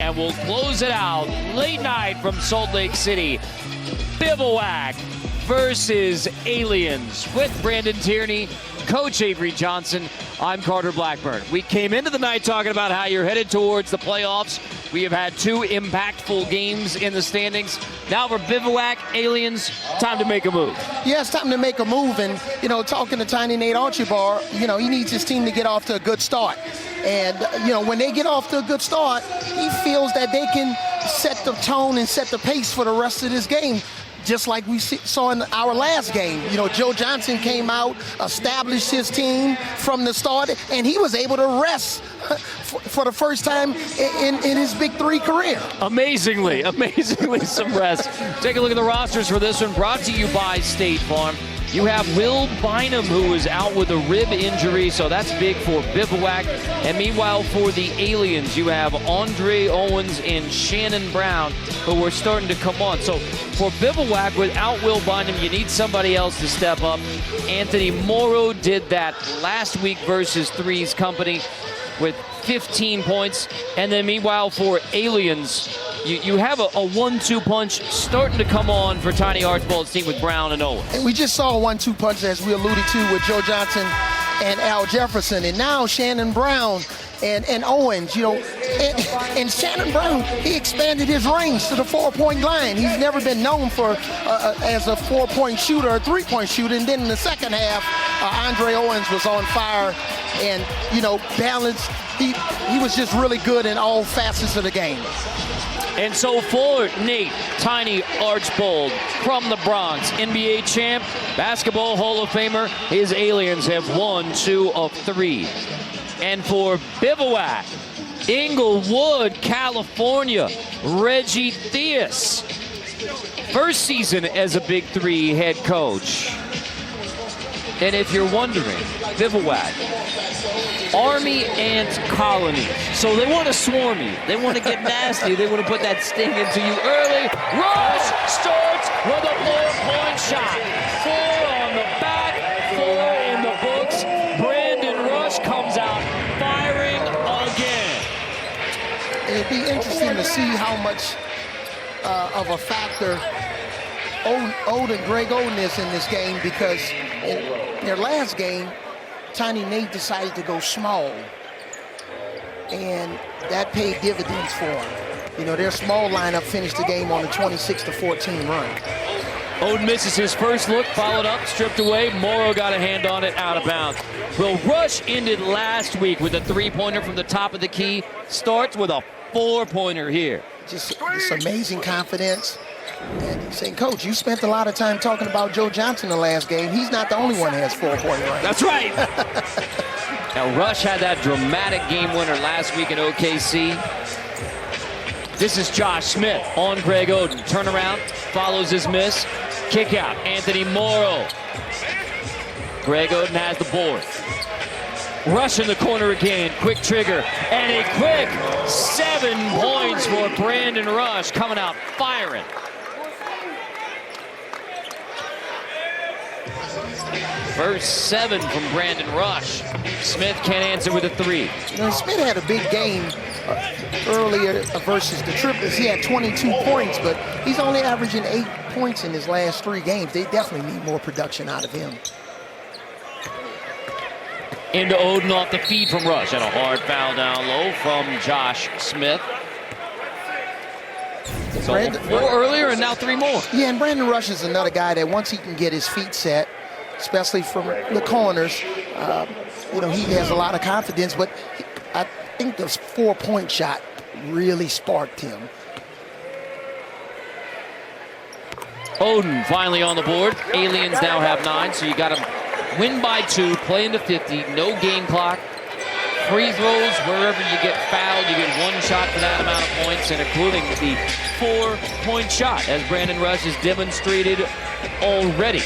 And we'll close it out late night from Salt Lake City. Bivouac versus Aliens with Brandon Tierney, Coach Avery Johnson. I'm Carter Blackburn. We came into the night talking about how you're headed towards the playoffs. We have had 2 impactful games in the standings. Now for Bivouac, Aliens, time to make a move. Yeah, it's time to make a move. And, talking to Tiny Nate Archibald, he needs his team to get off to a good start. And, when they get off to a good start, he feels that they can set the tone and set the pace for the rest of this game. Just like we saw in our last game. Joe Johnson came out, established his team from the start, and he was able to rest for the first time in his Big 3 career. Amazingly some rest. Take a look at the rosters for this one, brought to you by State Farm. You have Will Bynum, who is out with a rib injury, so that's big for Bivouac. And meanwhile, for the Aliens, you have Andre Owens and Shannon Brown, who are starting to come on. So for Bivouac, without Will Bynum, you need somebody else to step up. Anthony Morrow did that last week versus Three's Company with 15 points. And then meanwhile, for Aliens, you have a 1-2 punch starting to come on for Tiny Archibald's team with Brown and Owen. And we just saw a 1-2 punch, as we alluded to, with Joe Johnson and Al Jefferson. And now Shannon Brown and Owens, and Shannon Brown, he expanded his range to the 4-point line. He's never been known for as a 4-point shooter, a 3-point shooter. And then in the second half, Andre Owens was on fire and, balanced. He was just really good in all facets of the game. And so for Nate Tiny Archibald from the Bronx, NBA champ, Basketball Hall of Famer, his Aliens have won 2 of 3. And for Bivouac, Inglewood, California, Reggie Theus, first season as a Big 3 head coach. And if you're wondering, Bivouac, Army Ant Colony. So they want to swarm you. They want to get nasty. They want to put that sting into you early. Rush starts with a 4-point shot. 4 on the back, 4 in the books. Brandon Rush comes out firing again. It'd be interesting to see how much of a factor Greg Oden is in this game, because in their last game, Tiny Nate decided to go small, and that paid dividends for him. Their small lineup finished the game on a 26-14 run. Oden misses his first look, followed up, stripped away. Morrow got a hand on it, out of bounds. Well, Rush ended last week with a 3-pointer from the top of the key. Starts with a 4-pointer here. Just amazing confidence. And he's saying, Coach, you spent a lot of time talking about Joe Johnson the last game. He's not the only one that has 4-point runs. That's right. Now, Rush had that dramatic game winner last week in OKC. This is Josh Smith on Greg Oden. Turnaround, follows his miss. Kick out, Anthony Morrow. Greg Oden has the board. Rush in the corner again, quick trigger, and a quick 7 points for Brandon Rush, coming out firing. First 7 from Brandon Rush. Smith can't answer with a 3. Smith had a big game earlier versus the Triplets. He had 22 points, but he's only averaging 8 points in his last 3 games. They definitely need more production out of him. Into Oden off the feed from Rush, and a hard foul down low from Josh Smith. So 4 earlier and now 3 more. Yeah, and Brandon Rush is another guy that once he can get his feet set, especially from the corners, he has a lot of confidence, but I think the 4-point shot really sparked him. Oden finally on the board. Aliens now have 9, so you got to win by 2, play into 50, no game clock. Free throws, wherever you get fouled, you get 1 shot for that amount of points, and including the 4-point shot, as Brandon Rush has demonstrated already.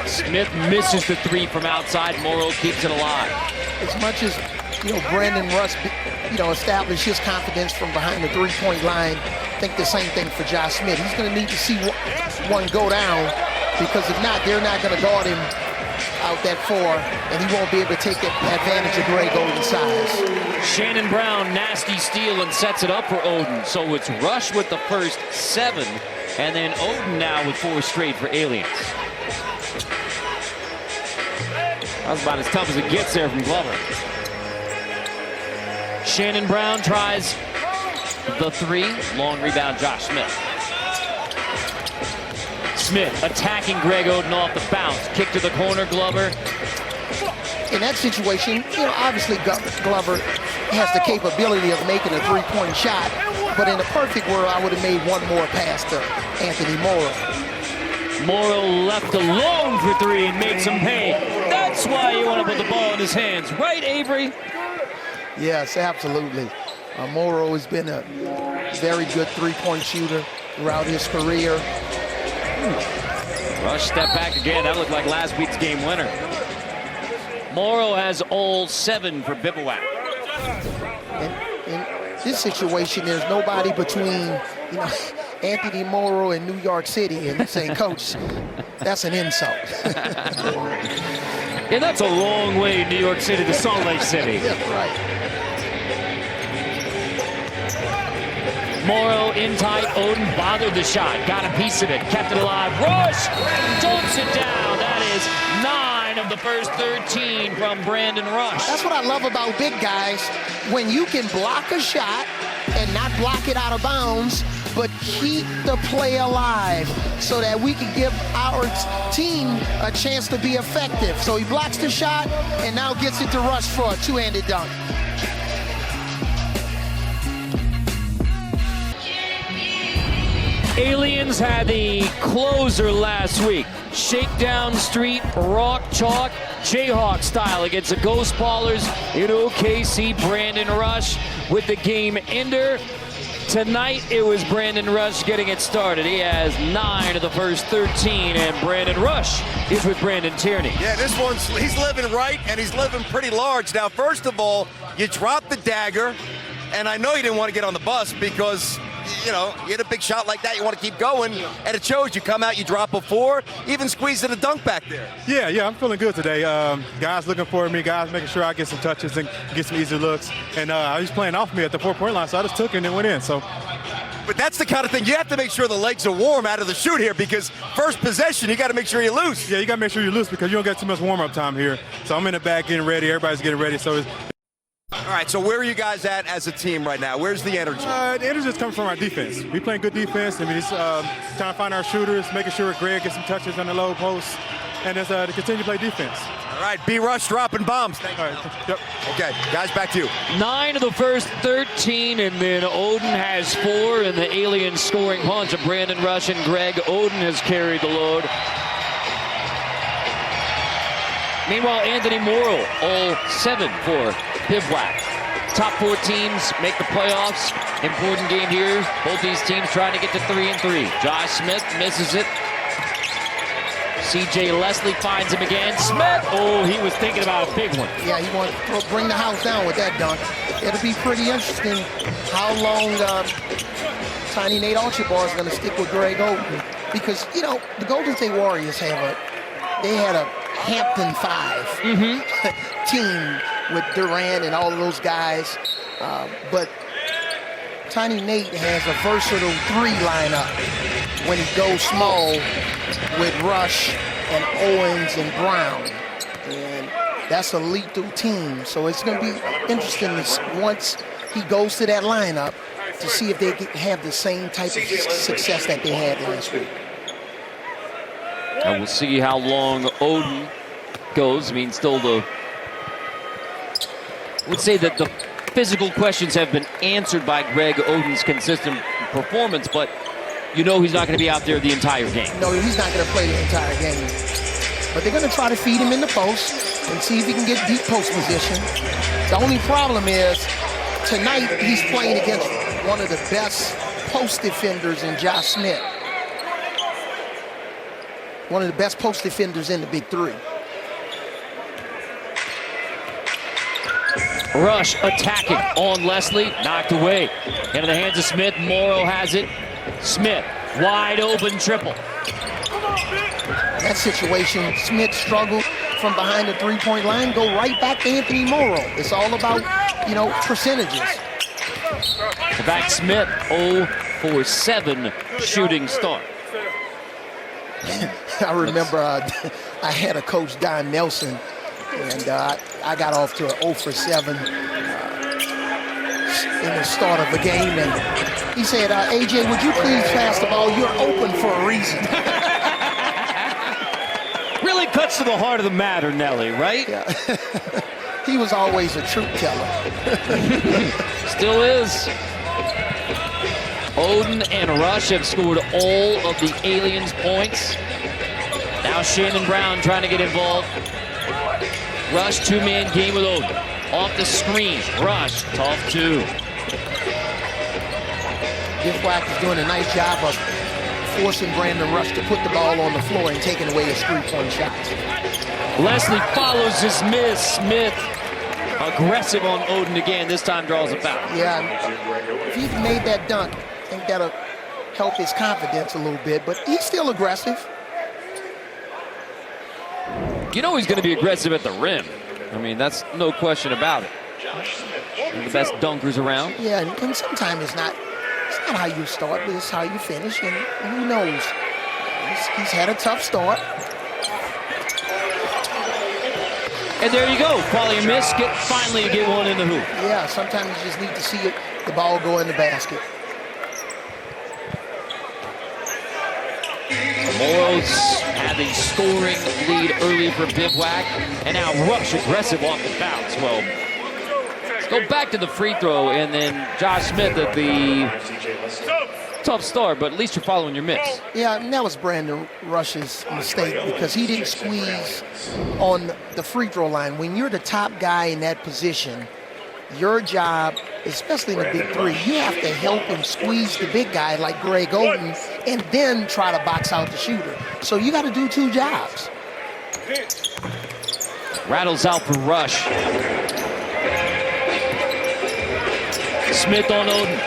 Smith misses the 3 from outside. Morrow keeps it alive. As much as Brandon Rush, established his confidence from behind the 3-point line, I think the same thing for Josh Smith. He's going to need to see one go down, because if not, they're not going to guard him out that far, and he won't be able to take advantage of Greg Oden's size. Shannon Brown, nasty steal, and sets it up for Oden. So it's Rush with the first 7, and then Oden now with 4 straight for Aliens. That was about as tough as it gets there from Glover. Shannon Brown tries the 3. Long rebound, Josh Smith. Smith attacking Greg Oden off the bounce. Kick to the corner, Glover. In that situation, obviously Glover has the capability of making a 3-point shot, but in a perfect world, I would have made one more pass to Anthony Morrow. Morrow left alone for 3 and makes him pay. That's why you want to put the ball in his hands. Right, Avery? Yes, absolutely. Morrow has been a very good 3-point shooter throughout his career. Rush step back again. That looked like last week's game winner. Morrow has all 7 for Bivouac. In this situation, there's nobody between, Anthony Morrow and New York City, and saying, Coach, that's an insult. Yeah, that's a long way, New York City to Salt Lake City. Yeah, right. Morrow in tight. Oden bothered the shot. Got a piece of it. Kept it alive. Rush! Don't sit down. That is 9 of the first 13 from Brandon Rush. That's what I love about big guys. When you can block a shot and not block it out of bounds, but keep the play alive so that we can give our team a chance to be effective. So he blocks the shot and now gets it to Rush for a 2-handed dunk. Aliens had the closer last week. Shakedown Street, Rock Chalk, Jayhawk style against the Ghost Ballers in OKC. Brandon Rush with the game ender. Tonight it was Brandon Rush getting it started. He has 9 of the first 13, and Brandon Rush is with Brandon Tierney. Yeah, he's living right, and he's living pretty large. Now, first of all, you dropped the dagger, and I know you didn't want to get on the bus because you hit a big shot like that, you want to keep going, and it shows. You come out, you drop a 4, even squeezed in a dunk back there. Yeah, I'm feeling good today. Guys looking for me, guys making sure I get some touches and get some easy looks. And I was playing off me at the 4-point line, so I just took it and it went in. So, but that's the kind of thing you have to make sure the legs are warm out of the shoot here, because first possession, you got to make sure you're loose. Yeah, you got to make sure you're loose because you don't get too much warm-up time here. So I'm in the back getting ready. Everybody's getting ready. So all right, so where are you guys at as a team right now? Where's the energy? The energy is coming from our defense. We playing good defense. I mean, it's trying to find our shooters, making sure Greg gets some touches on the low post, and it's to continue to play defense. All right, B. Rush dropping bombs. Thank you. All right, yep. Okay, guys, back to you. 9 of the first 13, and then Oden has 4, and the Aliens scoring punch of Brandon Rush and Greg Oden has carried the load. Meanwhile, Anthony Morrow, all 7 for Bivouac. Top 4 teams make the playoffs. Important game here. Both these teams trying to get to 3 and 3. Josh Smith misses it. C.J. Leslie finds him again. Smith, oh, he was thinking about a big one. Yeah, he wanted to bring the house down with that dunk. It'll be pretty interesting how long Tiny Nate Archibald is going to stick with Greg Oden. Because, the Golden State Warriors they had a Hampton 5 team with Durant and all of those guys. But Tiny Nate has a versatile 3 lineup when he goes small with Rush and Owens and Brown. And that's a lethal team. So it's going to be interesting once he goes to that lineup to see if they have the same type of success that they had last week. And we'll see how long Oden goes. I mean, still I would say that the physical questions have been answered by Greg Oden's consistent performance, but he's not going to be out there the entire game. No, he's not going to play the entire game. But they're going to try to feed him in the post and see if he can get deep post position. The only problem is tonight he's playing against one of the best post defenders in Josh Smith. One of the best post defenders in the Big 3. Rush attacking on Leslie, knocked away. Into the hands of Smith. Morrow has it. Smith, wide open triple. In that situation, Smith struggled from behind the three-point line, go right back to Anthony Morrow. It's all about, percentages. Back Smith, 0 for 7 shooting start. I remember I had a coach, Don Nelson, and I got off to an 0 for 7 in the start of the game. And he said, AJ, would you please pass the ball? You're open for a reason. Really cuts to the heart of the matter, Nelly, right? Yeah. He was always a truth teller. Still is. Oden and Rush have scored all of the Aliens' points. Now Shannon Brown trying to get involved. Rush, two-man game with Oden. Off the screen, Rush, tough 2. Bivouac is doing a nice job of forcing Brandon Rush to put the ball on the floor and taking away his 3-point shots. Leslie follows his miss. Smith aggressive on Oden again. This time draws a foul. Yeah, if he made that dunk, I think that'll help his confidence a little bit, but he's still aggressive. You know he's going to be aggressive at the rim. I mean, that's no question about it. One of the best dunkers around. Yeah, and sometimes it's not how you start, but it's how you finish, and who knows? He's had a tough start. And there you go. Probably a miss. Finally get one in the hoop. Yeah, sometimes you just need to see the ball go in the basket. Morrow's had the scoring lead early for Bivouac, and now Rush aggressive off the bounce. Well, let's go back to the free throw, and then Josh Smith at the tough start, but at least you're following your miss. Yeah, and that was Brandon Rush's mistake because he didn't squeeze on the free throw line. When you're the top guy in that position, your job, especially in the Big 3, you have to help him squeeze the big guy like Greg Oden and then try to box out the shooter. So you got to do 2 jobs. Rattles out for Rush. Smith on Oden.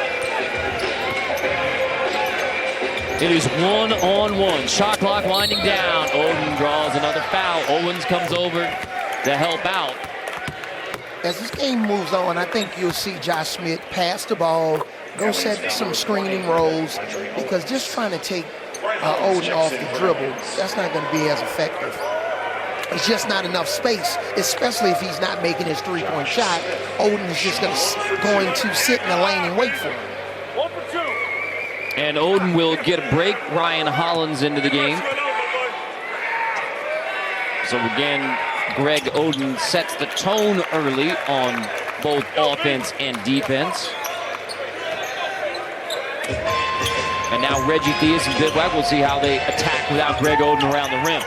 It is 1-on-1. Shot clock winding down. Oden draws another foul. Owens comes over to help out. As this game moves on, I think you'll see Josh Smith pass the ball, go set some screening rolls, because just trying to take Oden off the dribble, that's not going to be as effective. It's just not enough space, especially if he's not making his 3-point shot. Oden is just going to sit in the lane and wait for him. And Oden will get a break. Ryan Hollins into the game. So again, Greg Oden sets the tone early on both offense and defense. And now Reggie Theus and Bivouac, we'll see how they attack without Greg Oden around the rim.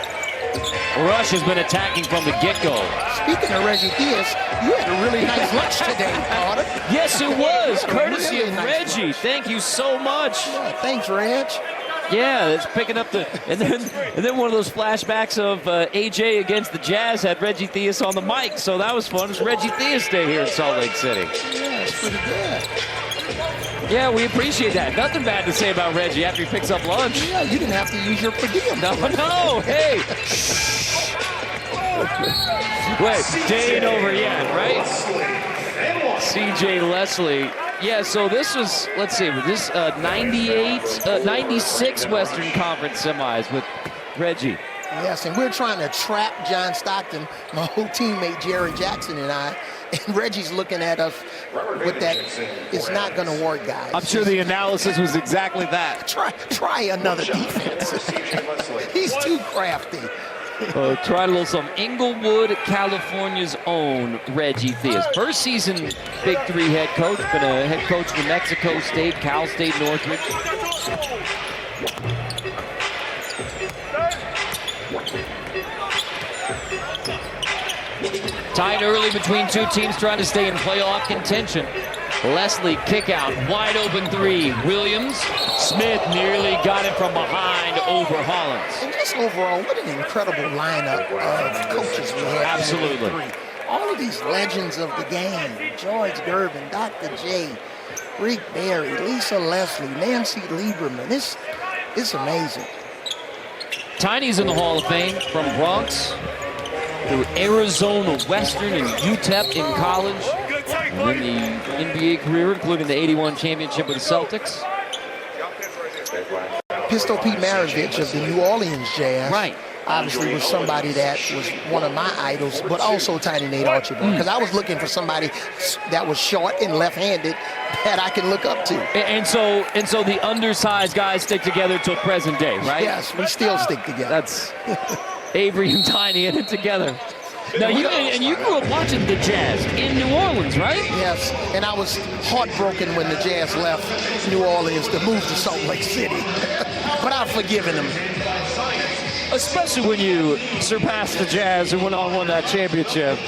Rush has been attacking from the get-go. Speaking of Reggie Theus, you had a really nice lunch today, Carter. Yes, it was. Courtesy Really of nice Reggie. Thank you so much. Yeah, thanks, Reg. Yeah, it's picking up the and then one of those flashbacks of AJ against the Jazz had Reggie Theus on the mic, so that was fun. It's Reggie Theus Day here in Salt Lake City. Yeah, it's pretty good. Yeah, we appreciate that. Nothing bad to say about Reggie after he picks up lunch. Yeah, you didn't have to use your per diem. No, hey. Wait, day ain't over yet, right? CJ Leslie. Yeah, so this was, let's see, this 96 Western Conference semis with Reggie. Yes, and we're trying to trap John Stockton, my old teammate Jerry Jackson and I, and Reggie's looking at us with that, it's not going to work, guys. I'm sure the analysis was exactly that. Try another defense. He's too crafty. Try a little some Inglewood, California's own Reggie Theus. First season Big 3 head coach, been a head coach for New Mexico State, Cal State Northridge. Tied early between two teams trying to stay in playoff contention. Leslie kick out, wide open 3. Williams, Smith nearly got it from behind over Hollins. And just overall, what an incredible lineup of coaches we have. Absolutely. All of these legends of the game, George Gervin, Dr. J, Rick Barry, Lisa Leslie, Nancy Lieberman. It's amazing. Tiny's in the Hall of Fame from Bronx. through Arizona Western and UTEP in college. And then the NBA career, including the 81 championship with the Celtics. Pistol Pete Maravich of the New Orleans Jazz. Right. Obviously was somebody that was one of my idols, but also Tiny Nate Archibald. Because I was looking for somebody that was short and left-handed that I can look up to. And so the undersized guys stick together till present day, right? Yes, we still stick together. That's Avery and Tiny in it together. Now, you grew up watching the Jazz in New Orleans, right? Yes, and I was heartbroken when the Jazz left New Orleans to move to Salt Lake City. But I've forgiven them. Especially when you surpassed the Jazz and went on and won that championship.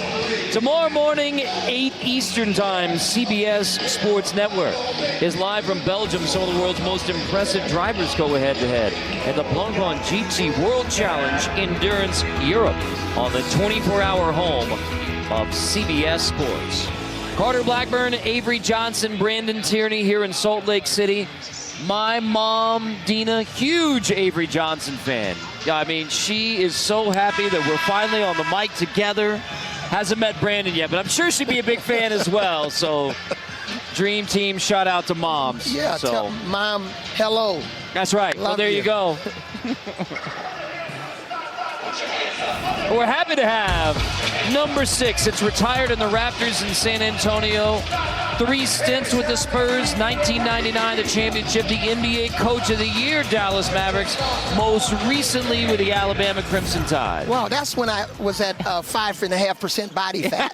Tomorrow morning, 8 Eastern Time, CBS Sports Network is live from Belgium. Some of the world's most impressive drivers go head-to-head at the Blancpain GT World Challenge Endurance Europe on the 24-hour home of CBS Sports. Carter Blackburn, Avery Johnson, Brandon Tierney here in Salt Lake City. My mom, Dina, huge Avery Johnson fan. Yeah, I mean, she is so happy that we're finally on the mic together. Hasn't met Brandon yet, but I'm sure she'd be a big fan as well. So, Dream Team, shout out to moms. Yeah, so, tell Mom, hello. That's right. Love well, there you go. We're happy to have number 6. It's retired in the Raptors in San Antonio. 3 stints with the Spurs, 1999, the championship, the NBA Coach of the Year, Dallas Mavericks, most recently with the Alabama Crimson Tide. Well, that's when I was at 5.5% body fat.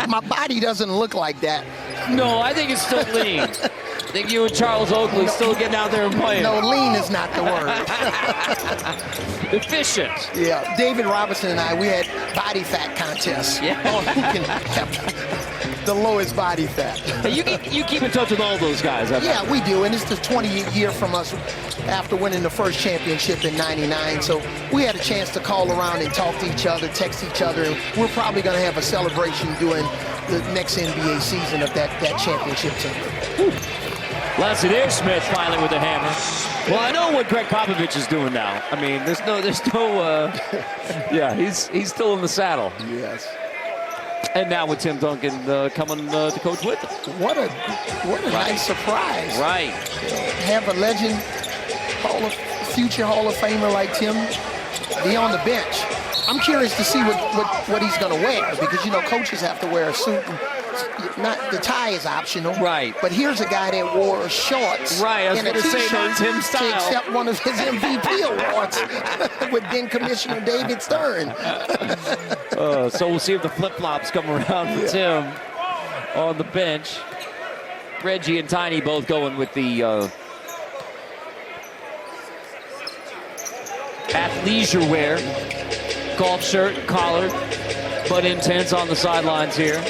My body doesn't look like that. No, I think it's still lean. I think you and Charles Oakley still getting out there and playing. No, lean is not the word. Efficient. Yeah, David Robinson and I, we had body fat contests. Yeah. On who can have the lowest body fat. Hey, you keep in touch with all those guys, I Yeah, we do, and it's the 20th year from us after winning the first championship in '99. So we had a chance to call around and talk to each other, text each other, and we're probably going to have a celebration during the next NBA season of that championship team. Leslie, there's Smith finally with the hammer. Well, I know what Greg Popovich is doing now. I mean, there's no, yeah, he's still in the saddle. Yes. And now with Tim Duncan coming to coach with him. What a nice surprise. Right. Have a legend, future Hall of Famer like Tim be on the bench. I'm curious to see what he's going to wear, because, you know, coaches have to wear a suit. Not the tie is optional. Right. But here's a guy that wore shorts. Right, I was and a going to say, not Tim to style. accept one of his MVP awards with then Commissioner David Stern. So we'll see if the flip-flops come around for Tim on the bench. Reggie and Tiny both going with the athleisure wear. Golf shirt, collar, but intense on the sidelines here.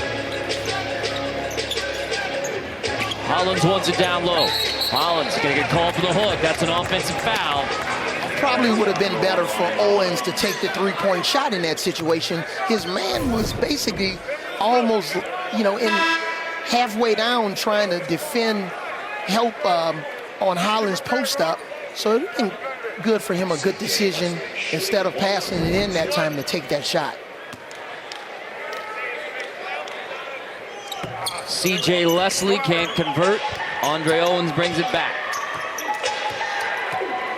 Hollins wants it down low. Hollins going to get called for the hook. That's an offensive foul. Probably would have been better for Owens to take the three-point shot in that situation. His man was basically almost, in halfway down trying to defend, help on Hollins' post-up. So it would have been good for him, a good decision, instead of passing it in that time to take that shot. C.J. Leslie can't convert. Andre Owens brings it back.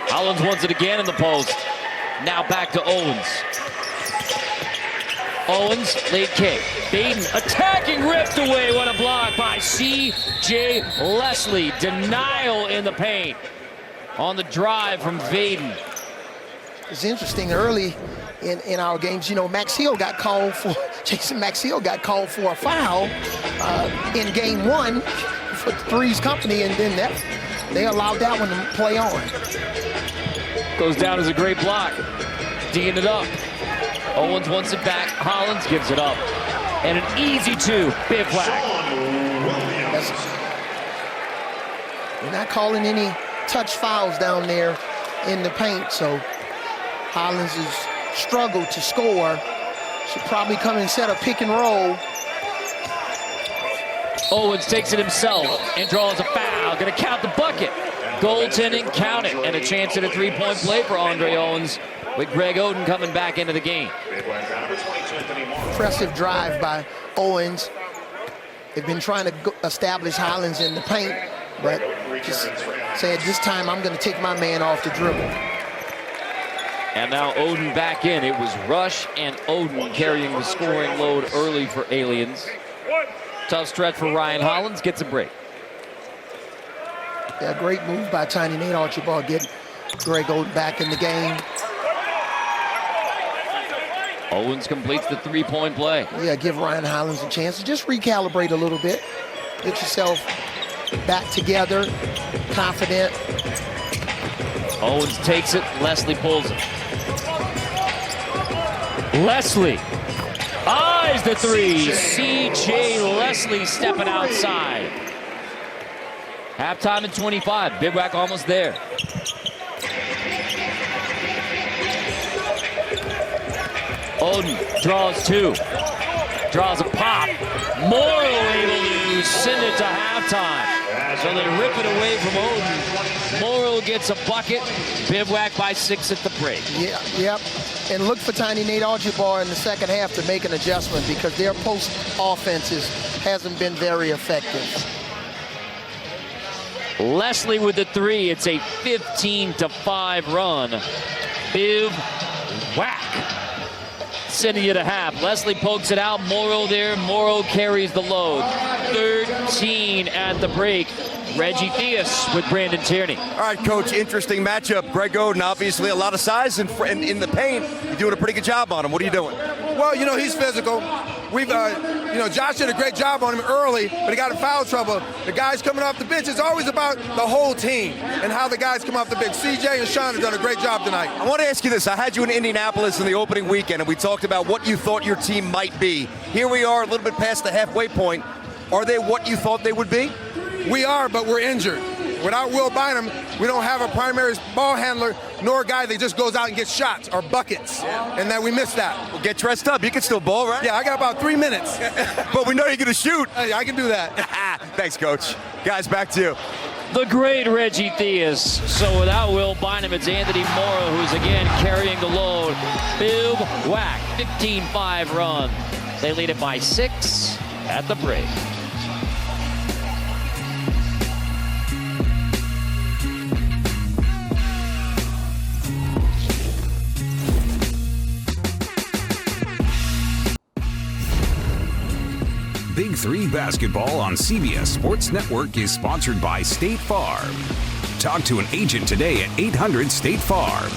Hollins wants it again in the post. Now back to Owens. Owens, late kick. Baden attacking, ripped away. What a block by C.J. Leslie. Denial in the paint on the drive from Vaden. It's interesting, early in our games, Jason Maxiell got called for a foul in game 1 for Three's company, and then they allowed that one to play on. Goes down as a great block. D'ing it up. Owens wants it back. Hollins gives it up. And an easy 2, Bivouac. They're not calling any touch fouls down there in the paint, so Hollins has struggled to score. Should probably come and set a pick and roll. Owens takes it himself and draws a foul. Gonna count the bucket. Goaltending, count it. And a chance at a three-point play for Andre Owens with Greg Oden coming back into the game. impressive drive by Owens. They've been trying to establish Highlands in the paint, but just said this time I'm going to take my man off the dribble. And now Oden back in. It was Rush and Oden carrying the scoring load early for Aliens. Tough stretch for Ryan Hollins. Gets a break. Yeah, great move by Tiny Nate Archibald, getting Greg Oden back in the game. Owens completes the three-point play. Yeah, give Ryan Hollins a chance to just recalibrate a little bit. Get yourself back together, confident. Owens takes it. Leslie pulls it. Leslie eyes the three. C.J. Leslie stepping outside. Halftime at 25. Bivouac almost there. Oden draws two. Draws a pop. Morrow able to send it to halftime. So they rip it away from Oden. Morrow gets a bucket. Bivouac by 6 at the break. Yeah, yep. And look for Tiny Nate Archibald in the second half to make an adjustment because their post offenses hasn't been very effective. Leslie with the three. It's a 15-5 run. Bivouac sending it to half. Leslie pokes it out. Morrow there. Morrow carries the load. 13 at the break. Reggie Theus with Brandon Tierney. All right, Coach, interesting matchup. Greg Oden, obviously a lot of size in the paint. You're doing a pretty good job on him. What are you doing? Well, you know, he's physical. We've, Josh did a great job on him early, but he got in foul trouble. The guys coming off the bench, it's always about the whole team and how the guys come off the bench. CJ and Sean have done a great job tonight. I want to ask you this. I had you in Indianapolis in the opening weekend, and we talked about what you thought your team might be. Here we are a little bit past the halfway point. Are they what you thought they would be? We are, but we're injured. Without Will Bynum, we don't have a primary ball handler nor a guy that just goes out and gets shots or buckets, and that we miss that. Well, get dressed up. You can still ball, right? Yeah, I got about 3 minutes. But we know you're going to shoot. Hey, I can do that. Thanks, Coach. Guys, back to you. The great Reggie Theus. So without Will Bynum, it's Anthony Morrow who's again carrying the load. Bivouac, 15-5 run. They lead it by 6 at the break. Big 3 basketball on CBS Sports Network is sponsored by State Farm. Talk to an agent today at 800-STATE-FARM.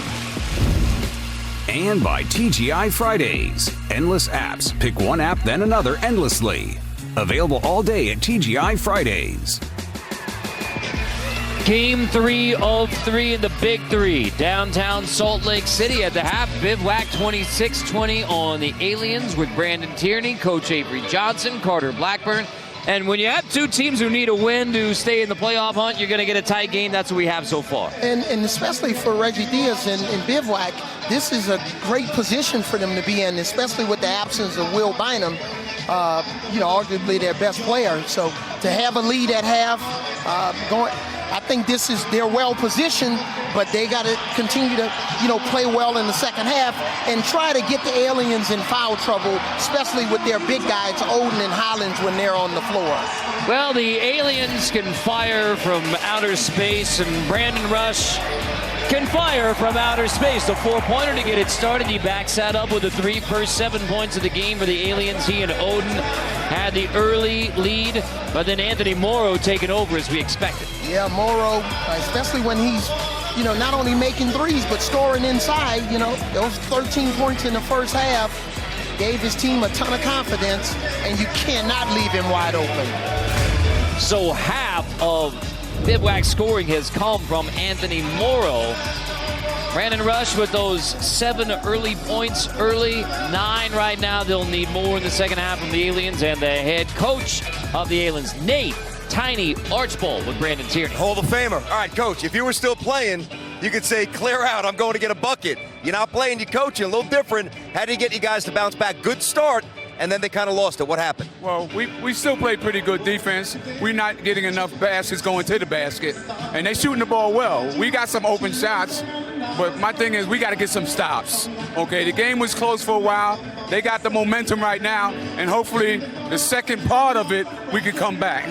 And by TGI Fridays. Endless apps. Pick one app, then another endlessly. Available all day at TGI Fridays. Game 3 of 3 in the Big 3. Downtown Salt Lake City at the half. Bivouac 26-20 on the Aliens with Brandon Tierney, Coach Avery Johnson, Carter Blackburn. And when you have two teams who need a win to stay in the playoff hunt, you're going to get a tight game. That's what we have so far. And especially for Reggie Theus and Bivouac, this is a great position for them to be in, especially with the absence of Will Bynum, arguably their best player. So to have a lead at half, I think they're well positioned, but they got to continue to, play well in the second half and try to get the Aliens in foul trouble, especially with their big guys, Oden and Hollins, when they're on the floor. Well, the Aliens can fire from outer space, and Brandon Rush can fire from outer space. The four-pointer to get it started. He backs that up with a three. First 7 points of the game for the Aliens. He and Oden had the early lead, but then Anthony Morrow taking over as we expected. Yeah, Morrow, especially when he's, not only making threes, but scoring inside. Those 13 points in the first half gave his team a ton of confidence, and you cannot leave him wide open. So half of Bivouac scoring has come from Anthony Morrow. Brandon Rush with those 7 early points early, 9 right now. They'll need more in the second half from the Aliens, and the head coach of the Aliens, Nate Tiny Archibald with Brandon Tierney. Hall of Famer. All right, Coach, if you were still playing, you could say, clear out, I'm going to get a bucket. You're not playing, you're coaching, a little different. How do you get you guys to bounce back? Good start, and then they kind of lost it. What happened? Well, we still play pretty good defense. We're not getting enough baskets going to the basket, and they shooting the ball well. We got some open shots, but my thing is we got to get some stops. Okay, the game was close for a while, They got the momentum right now, and hopefully the second part of it, we can come back.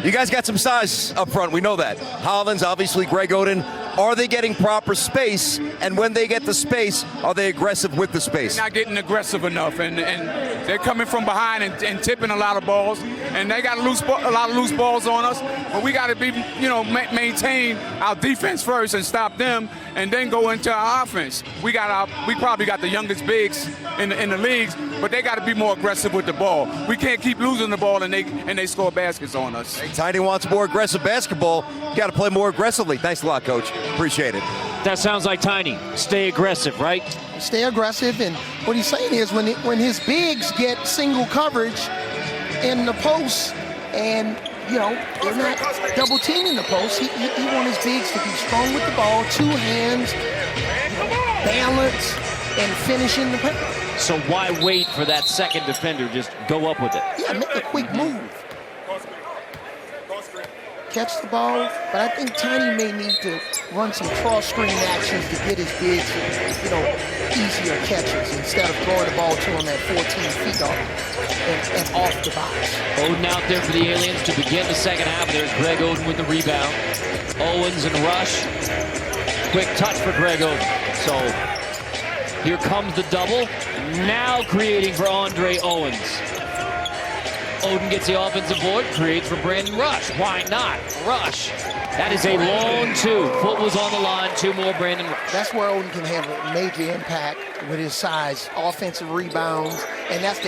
You guys got some size up front. We know that. Hollins, obviously, Greg Oden. Are they getting proper space? And when they get the space, are they aggressive with the space? They're not getting aggressive enough, and they're coming from behind and tipping a lot of balls, and they got a lot of loose balls on us. But we got to be, maintain our defense first and stop them, and then go into our offense. We probably got the youngest bigs in the leagues, but they got to be more aggressive with the ball. We can't keep losing the ball and they score baskets on us. Hey, Tiny wants more aggressive basketball. You got to play more aggressively. Thanks a lot, Coach. Appreciate it. That sounds like Tiny. Stay aggressive, right? Stay aggressive, and what he's saying is when his bigs get single coverage in the post and they're not double teaming the post, he wants his bigs to be strong with the ball, two hands, balance, and finish in the paint. So why wait for that second defender? Just go up with it. Yeah, make a quick move. Catch the ball, but I think Tiny may need to run some cross-screen actions to get his bigs, easier catches instead of throwing the ball to him at 14 feet off and off the box. Oden out there for the Aliens to begin the second half. There's Greg Oden with the rebound. Owens and Rush. Quick touch for Greg Oden. So here comes the double. Now creating for Andre Owens. Oden gets the offensive board, creates for Brandon Rush. Why not? Rush. That is a long two. Foot was on the line. Two more, Brandon Rush. That's where Oden can have a major impact with his size, offensive rebounds, and that's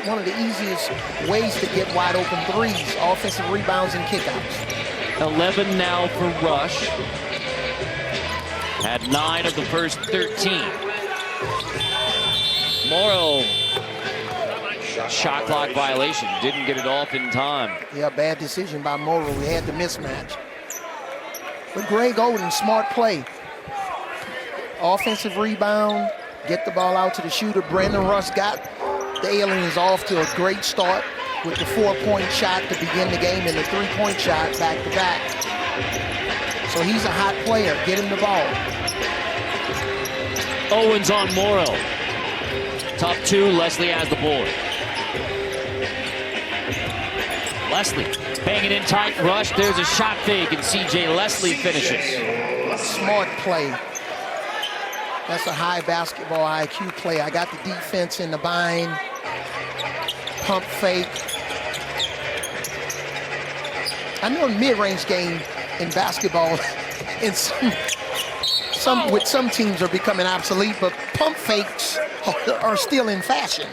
one of the easiest ways to get wide open threes, offensive rebounds and kickouts. 11 now for Rush. Had 9 of the first 13. Morrow. Shot clock violation. Didn't get it off in time. Yeah, bad decision by Morrow. We had the mismatch. But Greg Oden, smart play. Offensive rebound, get the ball out to the shooter. Brandon Rush got the Aliens off to a great start with the 4-point shot to begin the game and the 3-point shot back-to-back. So he's a hot player. Get him the ball. Owens on Morrow. Top two, Leslie has the board. Leslie banging in tight. Rush. There's a shot fake, and C.J. Leslie finishes. Smart play. That's a high basketball IQ play. I got the defense in the bind. Pump fake. I know the mid-range game in basketball in some teams are becoming obsolete, but pump fakes are still in fashion.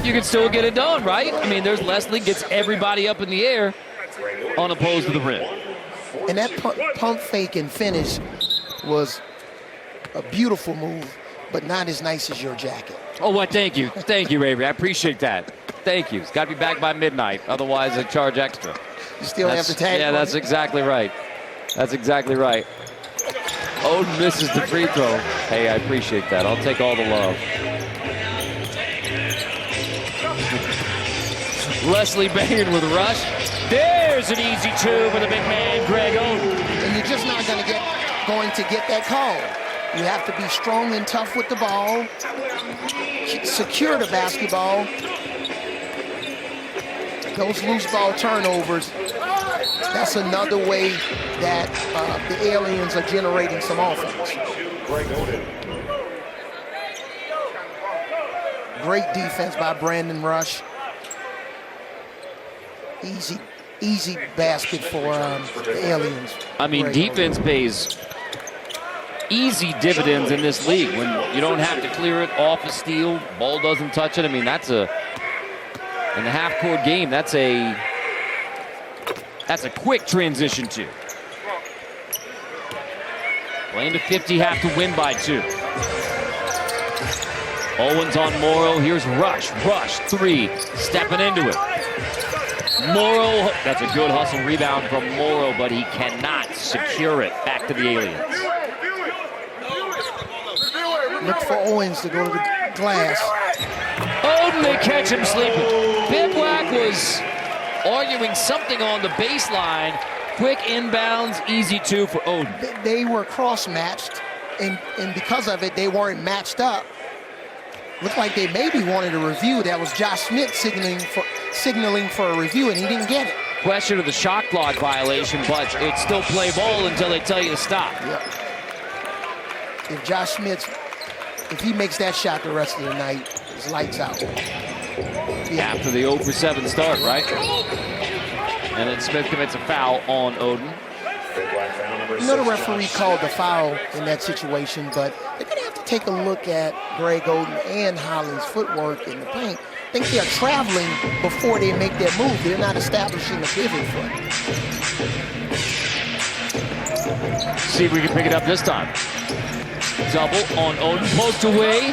You can still get it done, right? I mean, there's Leslie, gets everybody up in the air unopposed to the rim. And that pump fake and finish was a beautiful move, but not as nice as your jacket. Oh, well, thank you. Thank you, Avery. I appreciate that. Thank you. It's got to be back by midnight. Otherwise, I charge extra. You still have the tag. Yeah, that's exactly right. That's exactly right. Oden misses the free throw. Hey, I appreciate that. I'll take all the love. Leslie banging with Rush. There's an easy two for the big man, Greg Oden. And you're just not going to get that call. You have to be strong and tough with the ball, secure the basketball. Those loose ball turnovers, that's another way that the Aliens are generating some offense. Great defense by Brandon Rush. Easy basket for the Aliens. I mean, defense pays easy dividends in this league when you don't have to clear it off a steal, ball doesn't touch it. I mean, that's in the half-court game, that's a quick transition to. Playing to 50, have to win by 2. Owens on Morrow. Here's Rush. Rush, 3, stepping into it. Morrow, that's a good hustle rebound from Morrow, but he cannot secure it. Back to the Aliens. Look for Owens to go to the glass. Oden, they catch him sleeping. Bivouac was arguing something on the baseline. Quick inbounds, easy 2 for Oden. They were cross-matched, and because of it, they weren't matched up. Looked like they maybe wanted a review. That was Josh Smith signaling for a review, and he didn't get it. Question of the shot clock violation, but it's still play ball until they tell you to stop. Yep. If Josh Smith, if he makes that shot the rest of the night, it's lights out. Yeah. After the 0 for 7 start, right? And then Smith commits a foul on Oden. The referee called the foul in that situation, but they're going to have to take a look at Greg Oden and Holland's footwork in the paint. I think they're traveling before they make their move. They're not establishing the pivot foot. See if we can pick it up this time. Double on Oden, post away.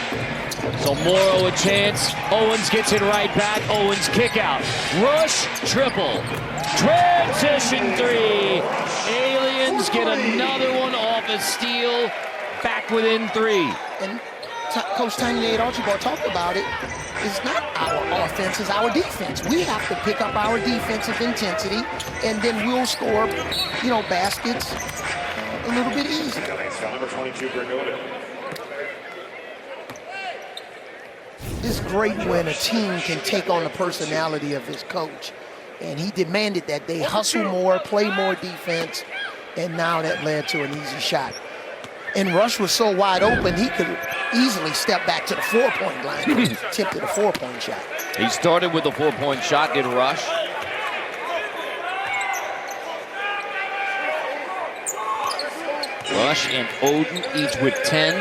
So Morrow a chance. Owens gets it right back. Owens kick out. Rush, triple. Transition 3. Aliens get another one off a steal. Back within 3. And Coach Tiny Nate Archibald talked about it. It's not our offense, it's our defense. We have to pick up our defensive intensity, and then we'll score, baskets a little bit easier. It's great when a team can take on the personality of his coach. And he demanded that they hustle more, play more defense, and now that led to an easy shot. And Rush was so wide open, he could easily step back to the 4-point line and attempted a 4-point shot. He started with a 4-point shot, did Rush. Rush and Oden each with 10.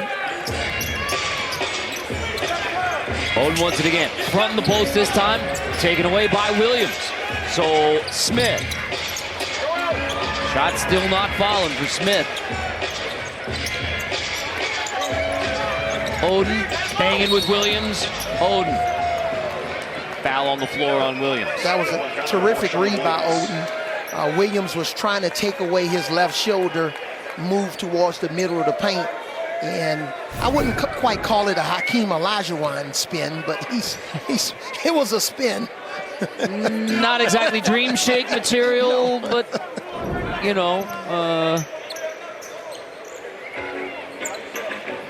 Oden wants it again. Front in the post this time. Taken away by Williams. So Smith. Shot still not falling for Smith. Oden banging with Williams. Oden. Foul on the floor on Williams. That was a terrific read by Oden. Williams was trying to take away his left shoulder, move towards the middle of the paint. And I wouldn't quite call it a Hakeem Olajuwon spin, but it was a spin. Not exactly dream shake material, no.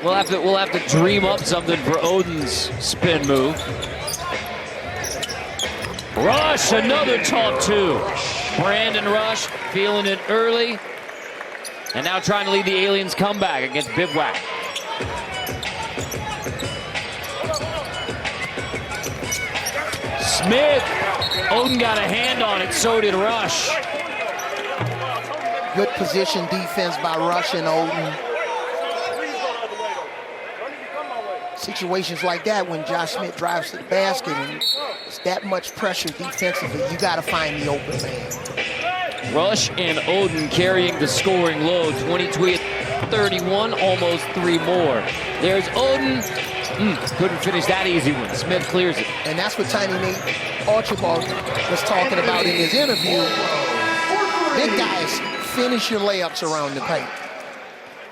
But we'll have to dream up something for Oden's spin move. Rush, another talk to Brandon Rush, feeling it early. And now trying to lead the Aliens comeback against Bivouac. Smith. Oden got a hand on it, so did Rush. Good position defense by Rush and Oden. Situations like that when Josh Smith drives to the basket and it's that much pressure defensively, you got to find the open man. Rush and Oden carrying the scoring load. 22-31, almost 3 more. There's Oden. Couldn't finish that easy one. Smith clears it. And that's what Tiny Nate Archibald was talking about in his interview. Big guys, finish your layups around the paint.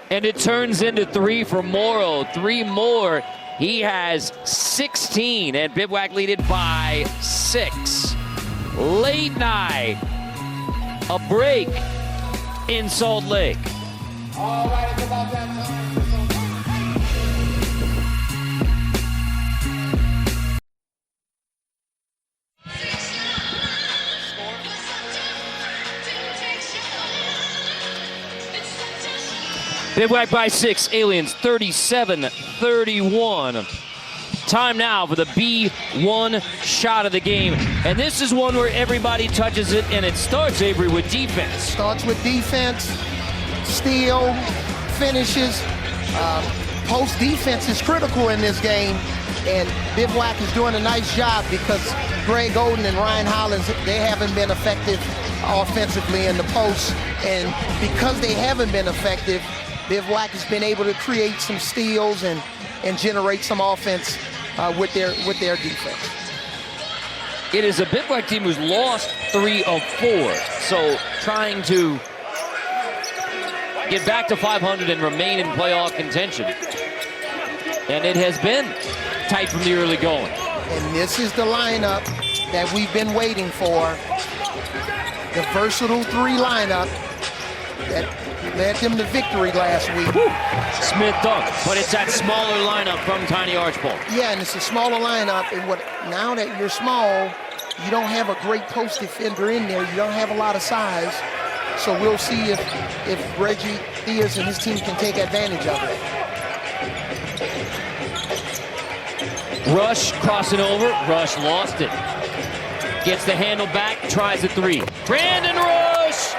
And it turns into 3 for Morrow. 3 more. He has 16, and Bivouac lead it by 6. Late night. A break in Salt Lake. All right, it's about that time. Bivouac by 6, Aliens 37-31. Time now for the B1 shot of the game. And this is one where everybody touches it, and it starts, Avery, with defense. Starts with defense, steal, finishes. Post defense is critical in this game, and Bivouac is doing a nice job because Greg Oden and Ryan Hollins, they haven't been effective offensively in the post, and because they haven't been effective, Bivouac has been able to create some steals and generate some offense with their defense. It is a Bivouac team who's lost 3 of 4, so trying to get back to 500 and remain in playoff contention. And it has been tight from the early going. And this is the lineup that we've been waiting for. The versatile 3 lineup that Led them to victory last week. Woo. Smith dunk, but it's that smaller lineup from Tiny Archibald. Yeah, and it's a smaller lineup. And now that you're small, you don't have a great post defender in there. You don't have a lot of size. So we'll see if Reggie Theus and his team can take advantage of it. Rush crossing over. Rush lost it. Gets the handle back, tries a three. Brandon Rush!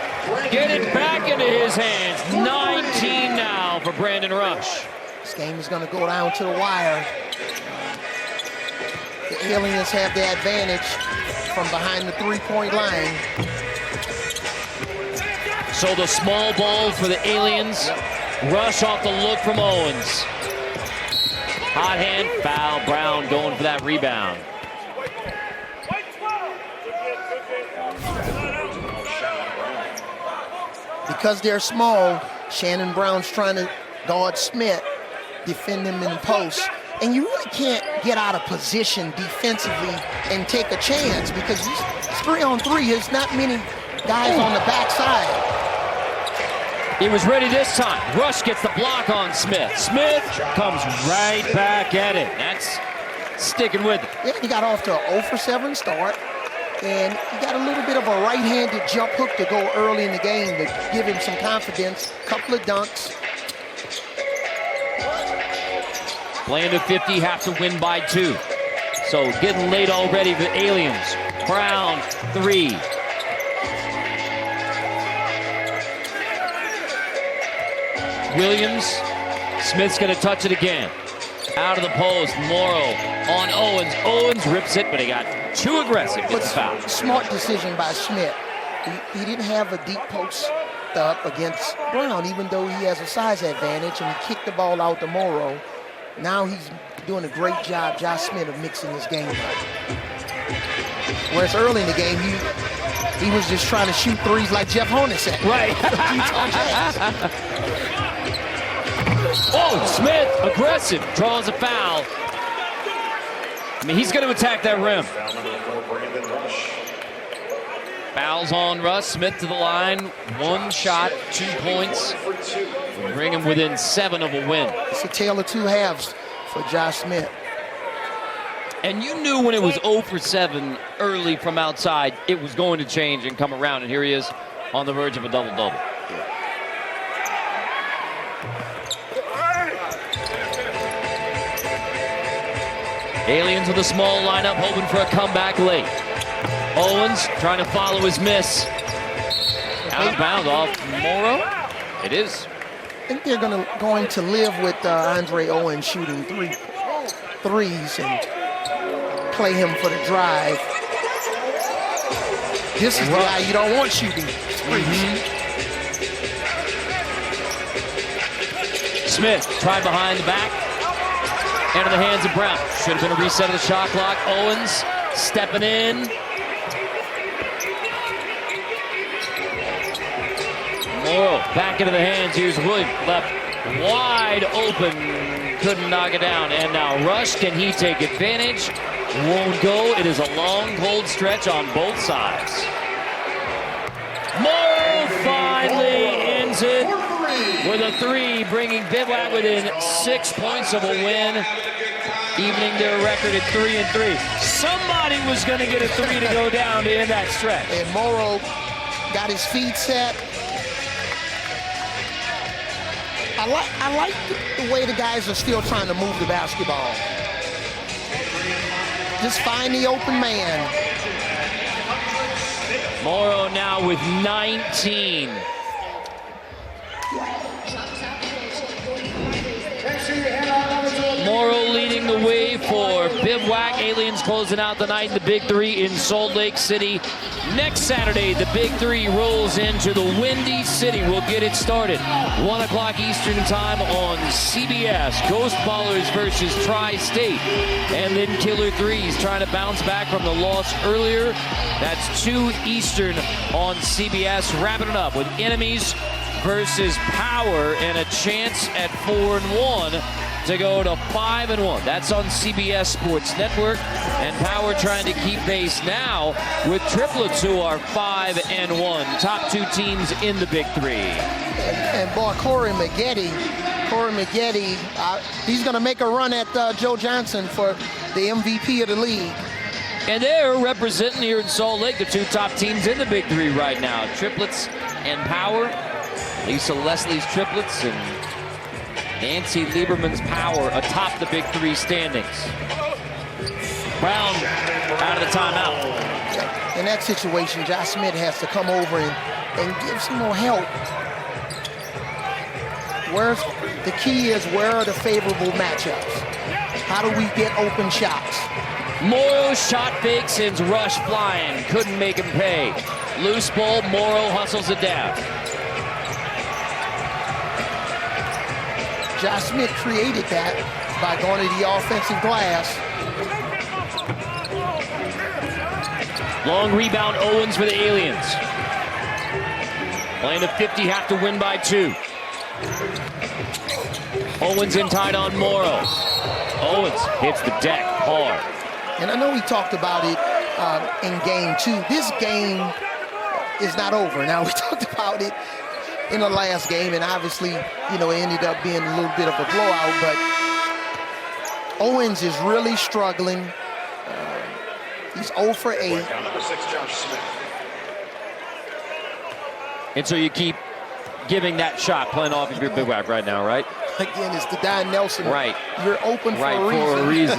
Get it back into his hands. 19 now for Brandon Rush. This game is going to go down to the wire. The Aliens have the advantage from behind the three-point line. So the small ball for the Aliens. Rush off the look from Owens. Hot hand, foul. Brown going for that rebound. Because they're small, Shannon Brown's trying to guard Smith, defend him in the post. And you really can't get out of position defensively and take a chance because it's 3-on-3. There's not many guys on the backside. He was ready this time. Rush gets the block on Smith. Smith comes right back at it. That's sticking with it. Yeah, he got off to an 0-for-7 start. And he got a little bit of a right-handed jump hook to go early in the game to give him some confidence. Couple of dunks. Playing to 50, have to win by 2. So getting late already for the Aliens. Brown, 3. Williams. Smith's going to touch it again. Out of the post, Morrow on Owens. Owens rips it, but he got too aggressive. Gets fouled. Smart decision by Smith. He didn't have a deep post up against Brown, even though he has a size advantage, and he kicked the ball out to Morrow. Now he's doing a great job, Josh Smith, of mixing his game up. Whereas early in the game, he was just trying to shoot threes like Jeff Hornacek. Right. Oh, Smith, aggressive, draws a foul. I mean, he's going to attack that rim. Fouls on Russ. Smith to the line. 1 shot, 2 points. We bring him within 7 of a win. It's a tale of 2 halves for Josh Smith. And you knew when it was 0-for-7 early from outside, it was going to change and come around. And here he is on the verge of a double-double. Aliens with a small lineup, hoping for a comeback late. Owens trying to follow his miss. Out of bounds off Morrow. It is. I think they're going to live with Andre Owen shooting threes and play him for the drive. This is the guy you don't want shooting threes. Smith tried behind the back. Into the hands of Brown. Should have been a reset of the shot clock. Owens stepping in. Morrow back into the hands. Here's Williams. Left wide open. Couldn't knock it down. And now Rush. Can he take advantage? Won't go. It is a long, cold stretch on both sides. Morrow finally ends it with a 3, bringing Bivouac within 6 points of a win, evening their record at 3-3. Somebody was going to get a 3 to go down to end that stretch. And Morrow got his feet set. I like the way the guys are still trying to move the basketball. Just find the open man. Morrow now with 19. Morrow leading the way for Bivouac. Aliens closing out the night in the Big 3 in Salt Lake City. Next Saturday, the Big 3 rolls into the Windy City. We'll get it started. 1 o'clock Eastern time on CBS. Ghost Ballers versus Tri-State. And then Killer 3s trying to bounce back from the loss earlier. That's 2 Eastern on CBS. Wrapping it up with Enemies versus Power and a chance at 4-1 to go to 5-1. That's on CBS Sports Network. And Power trying to keep pace now with Triplets, who are 5-1. Top 2 teams in the Big 3. And boy, Corey Maggette, he's going to make a run at Joe Johnson for the MVP of the league. And they're representing here in Salt Lake, the two top teams in the Big Three right now. Triplets and Power. Lisa Leslie's Triplets and Nancy Lieberman's Power atop the Big Three standings. Brown out of the timeout. In that situation, Josh Smith has to come over and give some more help. The key is, where are the favorable matchups? How do we get open shots? Morrow shot fake sends Rush flying. Couldn't make him pay. Loose ball, Morrow hustles it down. Josh Smith created that by going to the offensive glass. Long rebound, Owens for the Aliens. Playing to 50, have to win by 2. Owens in tight on Morrow. Owens hits the deck hard. And I know we talked about it in game 2. This game is not over. Now, we talked about it in the last game, and obviously, it ended up being a little bit of a blowout, but Owens is really struggling. He's 0 for 8. And so you keep giving that shot, playing off of your bivouac right now, right? Again, it's the Don Nelson. Right. You're open for a reason. For a reason.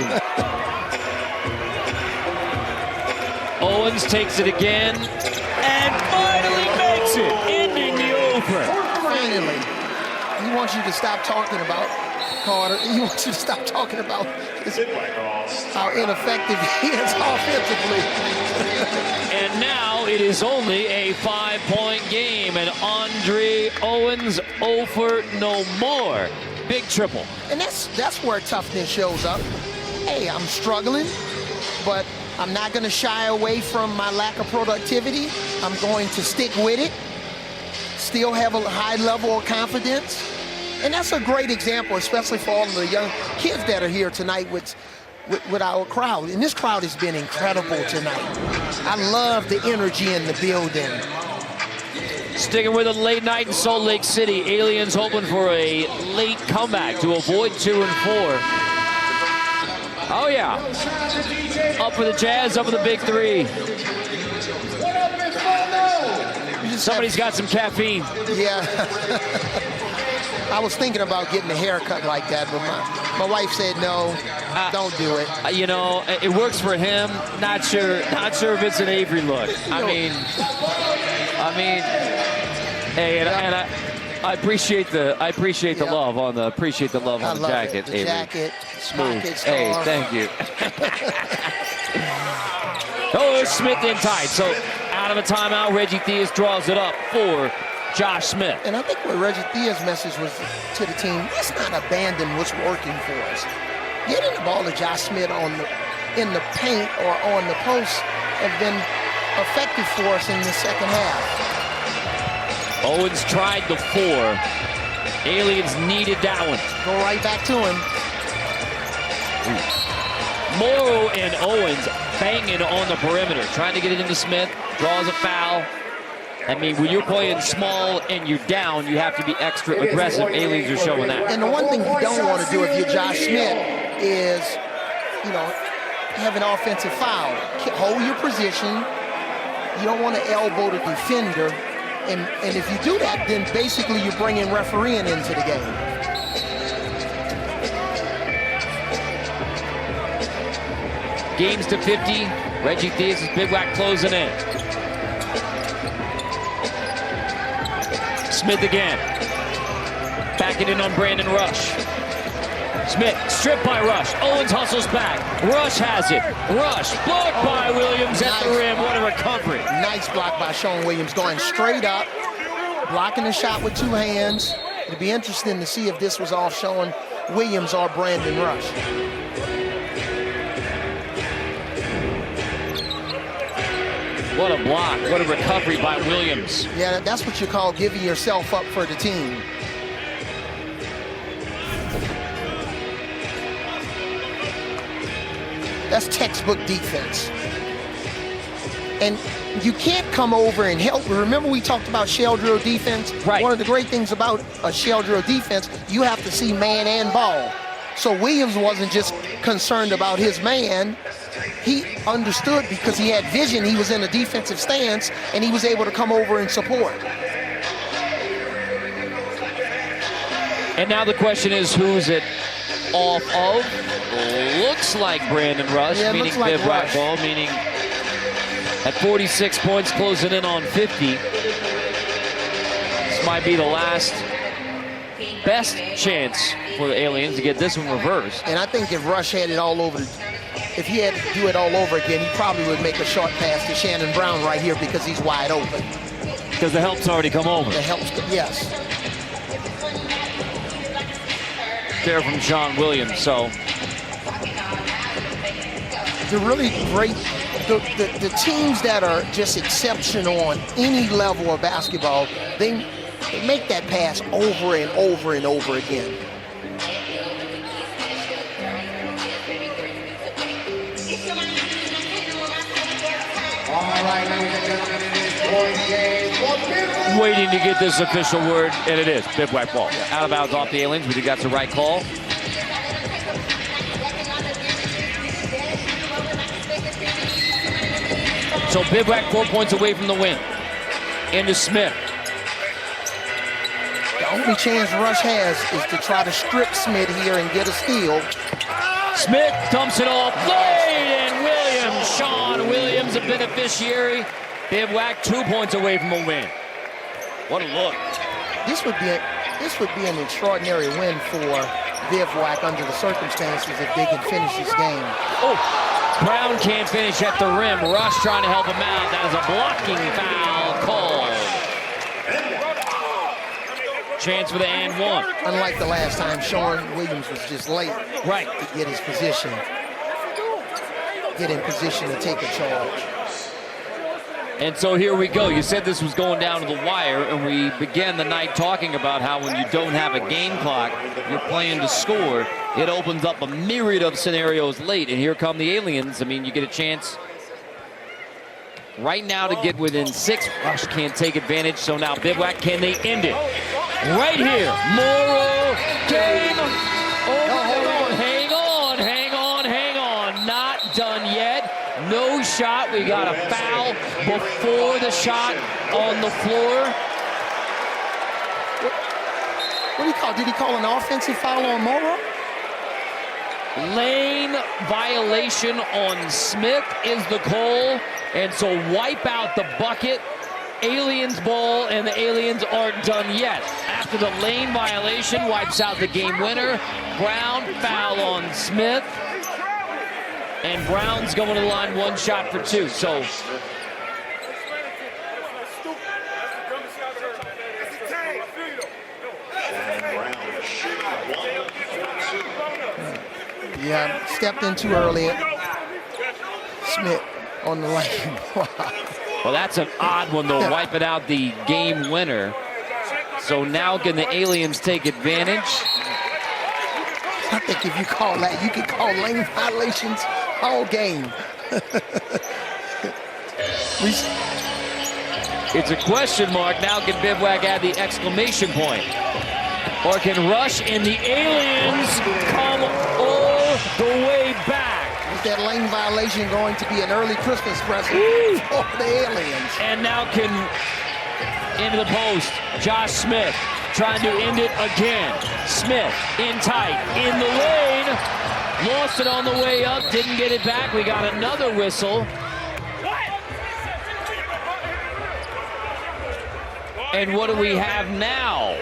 Owens takes it again and finally makes it, ending the over. Finally. He wants you to stop talking about Carter. He wants you to stop talking about how ineffective he is offensively. And now it is only a 5-point game, and Andre Owens 0 for no more. Big triple. And that's where toughness shows up. Hey, I'm struggling, but I'm not going to shy away from my lack of productivity. I'm going to stick with it, still have a high level of confidence. And that's a great example, especially for all of the young kids that are here tonight with our crowd. And this crowd has been incredible tonight. I love the energy in the building. Sticking with a late night in Salt Lake City. Aliens hoping for a late comeback to avoid 2 and 4. Oh, yeah. Up for the Jazz, up for the Big Three. Somebody's got some caffeine. Yeah. I was thinking about getting a haircut like that, but my wife said no, don't do it. It works for him. Not sure if it's an Avery look. I mean, hey, and I appreciate the love on the jacket. The jacket, smooth. Pocket, hey, thank you. Oh, Smith in tight. So out of a timeout, Reggie Theus draws it up for Josh Smith. And I think what Reggie Theus' message was to the team, let's not abandon what's working for us. Getting the ball to Josh Smith in the paint or on the post have been effective for us in the second half. Owens tried the 4. Aliens needed that one. Go right back to him. Morrow and Owens banging on the perimeter, trying to get it into Smith, draws a foul. I mean, when you're playing small and you're down, you have to be extra aggressive. Aliens are showing that. And the one thing you don't want to do if you're Josh Smith is, have an offensive foul. Hold your position. You don't want to elbow the defender. And if you do that, then basically you're bringing refereeing into the game. Games to 50. Reggie Theus' Bivouac closing in. Smith again. Backing in on Brandon Rush. Smith stripped by Rush. Owens hustles back. Rush has it. Rush blocked by Williams at the rim. What a recovery. Nice block by Sean Williams, going straight up, blocking the shot with 2 hands. It'd be interesting to see if this was off Sean Williams or Brandon Rush. What a block. What a recovery by Williams. Yeah, that's what you call giving yourself up for the team. That's textbook defense. And you can't come over and help. Remember we talked about shell drill defense? Right. One of the great things about a shell drill defense, you have to see man and ball. So Williams wasn't just concerned about his man. He understood because he had vision. He was in a defensive stance, and he was able to come over and support. And now the question is, who's it off of? Looks like Brandon Rush, Yeah, meaning looks like Bivouac Rush. ball, meaning at 46 points, closing in on 50. This might be the last best chance for the Aliens to get this one reversed. And I think if Rush had it all over, if he had to do it all over again, he probably would make a short pass to Shannon Brown right here because he's wide open. Because the help's already come over. The helps, yes. There from Sean Williams, so. The really great, the teams that are just exceptional on any level of basketball, they make that pass over and over and over again. All right, ladies and gentlemen, it is point game for Bivouac. Waiting to get this official word, and it is Bivouac ball. Out of bounds off the Aliens. We think that's the right call. So Bivouac 4 points away from the win. Into Smith. The only chance Rush has is to try to strip Smith here and get a steal. Smith dumps it off late, and Williams, Sean Williams, a beneficiary. Bivouac 2 points away from a win. What a look. This would be an extraordinary win for Bivouac under the circumstances if they can finish this game. Oh, Brown can't finish at the rim. Rush trying to help him out. That is a blocking foul called. Chance for the and one. Unlike the last time, Sean Williams was just late Right. to get his position. Get in position to take a charge. And so here we go. You said this was going down to the wire, and we began the night talking about how when you don't have a game clock, you're playing to score. It opens up a myriad of scenarios late, and here come the Aliens. I mean, you get a chance right now to get within 6. Rush can't take advantage, so now Bivouac, can they end it? Right here, Morrow, game over. Hang on, hang on, hang on. Not done yet. No shot. We got a foul before the shot on the floor. What do you call? Did he call an offensive foul on Morrow? Lane violation on Smith is the call, and so wipe out the bucket. Aliens ball, and the Aliens aren't done yet. After the lane violation, wipes out the game winner. Brown foul on Smith, and Brown's going to the line 1 shot for 2. So Yeah, stepped in too early. Smith on the lane. well, that's an odd one, though, wiping out the game winner. So now can the Aliens take advantage? I think if you call that, you could call lane violations all game. It's a question mark. Now can Bivouac add the exclamation point? Or can Rush and the Aliens come all the way back? Is that lane violation going to be an early Christmas present for the Aliens? And now can into the post. Josh Smith trying to end it again. Smith in tight, in the lane. Lost it on the way up, didn't get it back. We got another whistle. And what do we have now?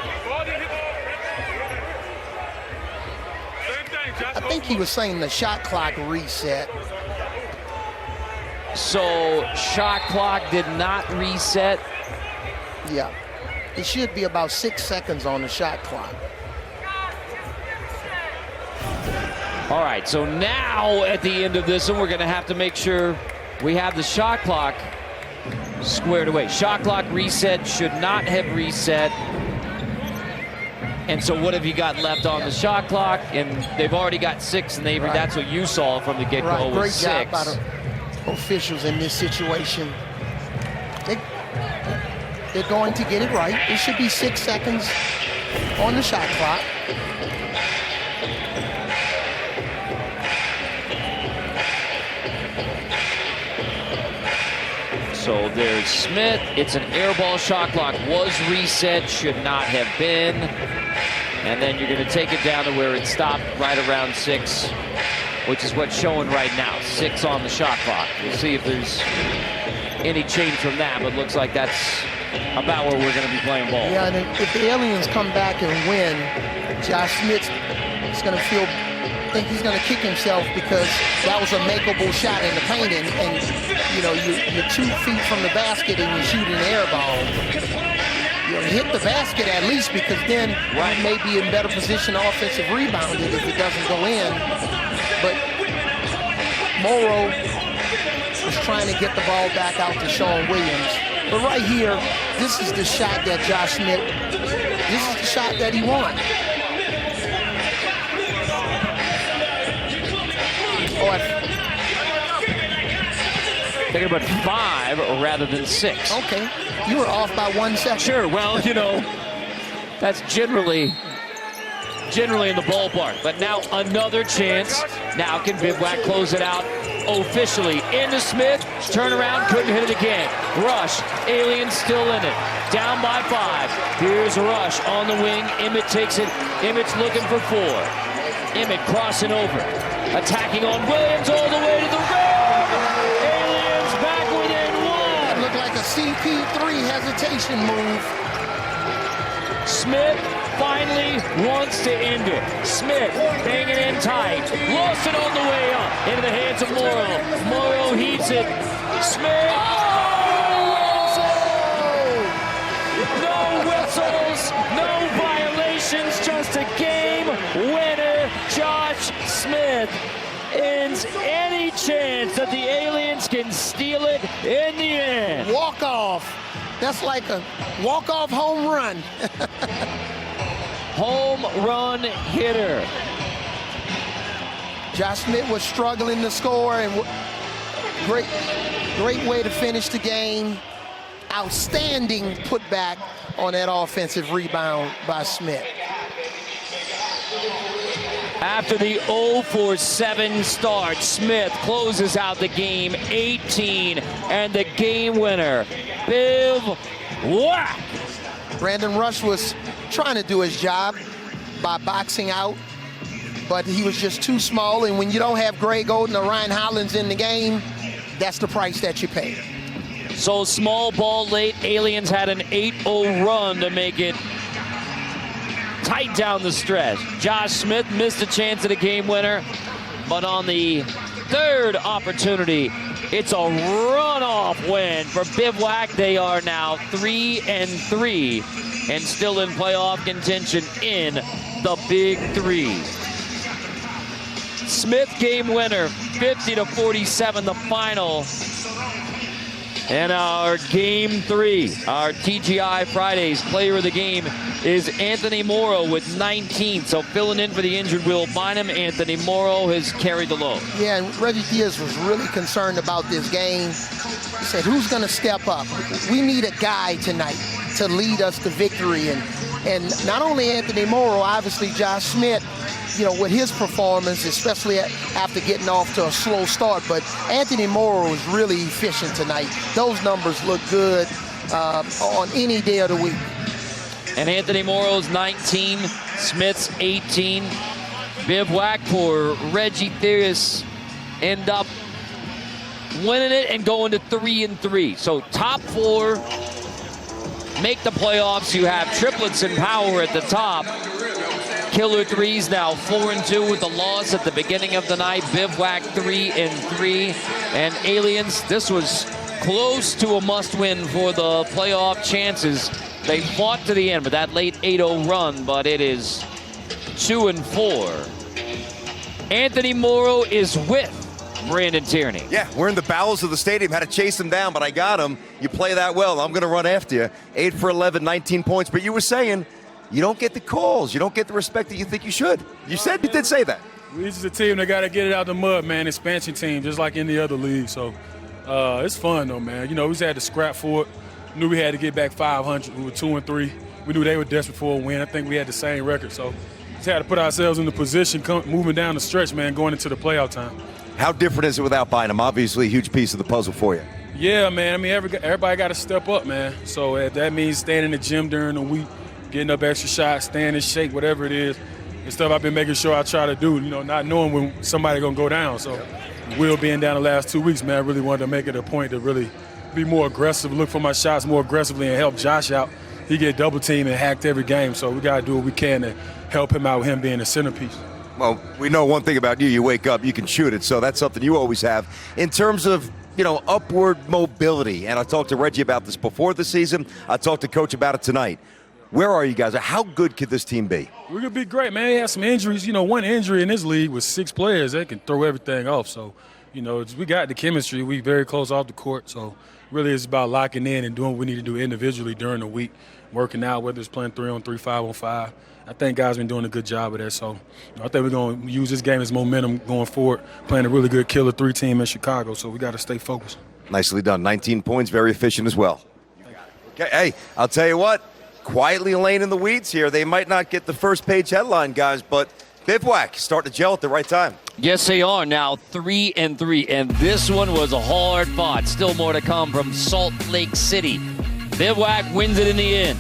I think he was saying the shot clock reset. So shot clock did not reset. Yeah. It should be about 6 seconds on the shot clock. All right, so now at the end of this one, we're going to have to make sure we have the shot clock squared away. Shot clock reset, should not have reset. And so what have you got left on the shot clock? And they've already got 6, and that's what you saw from the get-go, Right, great was 6. job by the officials in this situation. they're going to get it right. It should be 6 seconds on the shot clock. So there's Smith. It's an air ball. Shot clock was reset. Should not have been. And then you're going to take it down to where it stopped right around 6, which is what's showing right now. 6 on the shot clock. We'll see if there's any change from that, but looks like that's about where we're going to be playing ball. Yeah, and if the Aliens come back and win, Josh Smith is going to think he's going to kick himself because that was a makeable shot in the paint, and you know, you're 2 feet from the basket and you shoot an air ball. You know, hit the basket at least, because then you may be in better position offensive rebounding if it doesn't go in. But Morrow was trying to get the ball back out to Sean Williams. But right here, this is the shot that Josh Smith, this is the shot that he won. Thinking about 5 rather than 6. Okay, you were off by 1 second. Sure, well, you know, that's generally in the ballpark. But now another chance. Now can Bivouac close it out officially? Into Smith, turnaround, couldn't hit it again. Rush, Aliens still in it. Down by 5. Here's Rush on the wing. Emmett takes it. Emmett's looking for 4. Emmett crossing over. Attacking on Williams all the way to the rim. Aliens back within 1. That looked like a CP3 hesitation move. Smith finally wants to end it. Smith hanging in tight. Lost it on the way up into the hands of Morrow. Morrow heats it. Smith. No whistles, no violations, just a game winner. Josh Smith ends any chance that the Aliens can steal it in the end. Walk off. That's like a walk-off home run. Home run hitter. Josh Smith was struggling to score, and great way to finish the game. Outstanding putback on that offensive rebound by Smith. After the 0-for-7 start, Smith closes out the game 18, and the game winner, Bivouac. Brandon Rush was trying to do his job by boxing out, but he was just too small, and when you don't have Greg Oden or Ryan Hollins in the game, that's the price that you pay. So small ball late. Aliens had an 8-0 run to make it tight down the stretch. Josh Smith missed a chance at a game winner, but on the 3rd opportunity, it's a runoff win for Bivouac. They are now 3-3 and still in playoff contention in the Big 3. Smith game winner, 50-47, the final. And our game 3, our TGI Fridays player of the game, is Anthony Morrow with 19. So filling in for the injured Will Bynum, Anthony Morrow has carried the load. Yeah, and Reggie Diaz was really concerned about this game. He said, who's going to step up? We need a guy tonight to lead us to victory. And not only Anthony Morrow, obviously Josh Smith, you know, with his performance, especially after getting off to a slow start, but Anthony Morrow was really efficient tonight. Those numbers look good on any day of the week. And Anthony Morrow's 19, Smith's 18. Bivouac for Reggie Theus end up winning it and going to 3-3. So top 4 make the playoffs. You have Triplets and Power at the top. Killer Threes now 4-2 with the loss at the beginning of the night. Bivouac 3-3. And Aliens, this was close to a must-win for the playoff chances. They fought to the end with that late 8-0 run, but it is 2-4. Anthony Morrow is with Brandon Tierney. Yeah, we're in the bowels of the stadium. Had to chase him down, but I got him. You play that well, I'm going to run after you. 8 for 11, 19 points. But you were saying you don't get the calls. You don't get the respect that you think you should. You said you did say that. This is a team that got to get it out the mud, man. Expansion team, just like any other league. So it's fun, though, man. You know, we just had to scrap for it. Knew we had to get back 500. We were 2-3. We knew they were desperate for a win. I think we had the same record. So just had to put ourselves in the position moving down the stretch, man, going into the playoff time. How different is it without Bynum? Obviously a huge piece of the puzzle for you. Yeah, man. I mean, everybody got to step up, man. So if that means staying in the gym during the week, getting up extra shots, staying in shape, whatever it is, it's stuff I've been making sure I try to do, not knowing when somebody going to go down. So Will being down the last 2 weeks, man, I really wanted to make it a point to really be more aggressive, look for my shots more aggressively and help Josh out. He get double teamed and hacked every game, so we got to do what we can to help him out with him being the centerpiece. Well, we know one thing about you. You wake up, you can shoot it, so that's something you always have. In terms of, upward mobility, and I talked to Reggie about this before the season. I talked to Coach about it tonight. Where are you guys? How good could this team be? We're going to be great, man. He had some injuries. One injury in this league with 6 players, they can throw everything off. So, we got the chemistry. We very close off the court, so really it's about locking in and doing what we need to do individually during the week, working out, whether it's playing 3-on-3, 5-on-5. I think guys been doing a good job of that. So I think we're going to use this game as momentum going forward, playing a really good Killer 3 team in Chicago. So we got to stay focused. Nicely done. 19 points, very efficient as well. Okay, hey, I'll tell you what, quietly laying in the weeds here. They might not get the first page headline, guys, but Bivouac starting to gel at the right time. Yes, they are now 3-3, and this one was a hard fought. Still more to come from Salt Lake City. Bivouac wins it in the end.